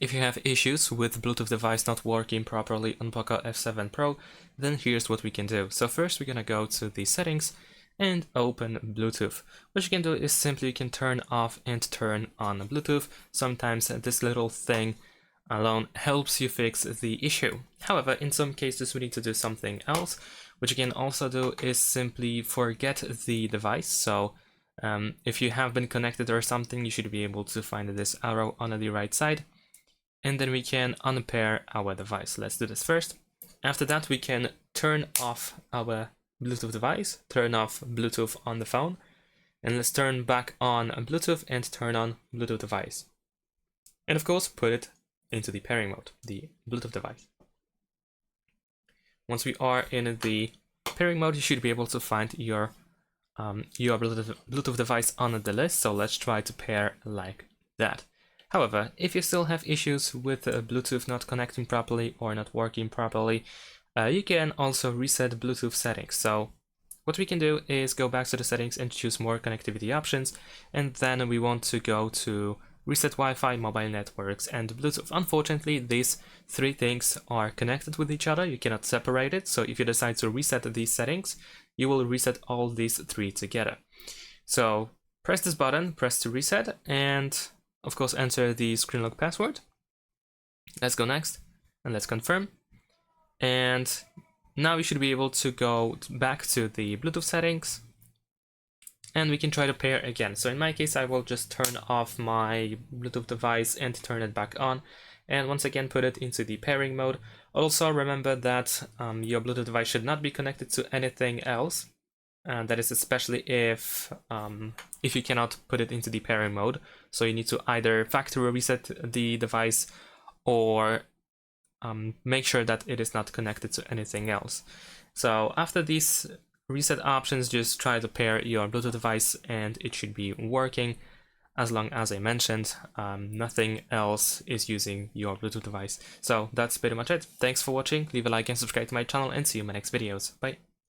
If you have issues with Bluetooth device not working properly on POCO F7 Pro, then here's what we can do. So first we're gonna go to the settings and open Bluetooth. What you can do is simply you can turn off and turn on Bluetooth. Sometimes this little thing alone helps you fix the issue. However, in some cases we need to do something else. What you can also do is simply forget the device. So if you have been connected or something, you should be able to find this arrow on the right side. And then we can unpair our device. Let's do this first. After that, we can turn off our Bluetooth device, turn off Bluetooth on the phone, and let's turn back on Bluetooth and turn on Bluetooth device. And of course, put it into the pairing mode, the Bluetooth device. Once we are in the pairing mode, you should be able to find your Bluetooth device on the list. So let's try to pair like that. However, if you still have issues with Bluetooth not connecting properly or not working properly, you can also reset Bluetooth settings. So what we can do is go back to the settings and choose more connectivity options, and then we want to go to reset Wi-Fi, mobile networks, and Bluetooth. Unfortunately, these three things are connected with each other. You cannot separate it. So if you decide to reset these settings, you will reset all these three together. So press this button, press to reset, and of course enter the screen lock password. Let's go next and let's confirm. And now we should be able to go back to the Bluetooth settings and we can try to pair again. So in my case, I will just turn off my Bluetooth device and turn it back on, and once again put it into the pairing mode. Also remember that your Bluetooth device should not be connected to anything else. And that is especially if you cannot put it into the pairing mode. So you need to either factory reset the device or make sure that it is not connected to anything else. So after these reset options, just try to pair your Bluetooth device and it should be working. As long as I mentioned, nothing else is using your Bluetooth device. So that's pretty much it. Thanks for watching. Leave a like and subscribe to my channel and see you in my next videos. Bye.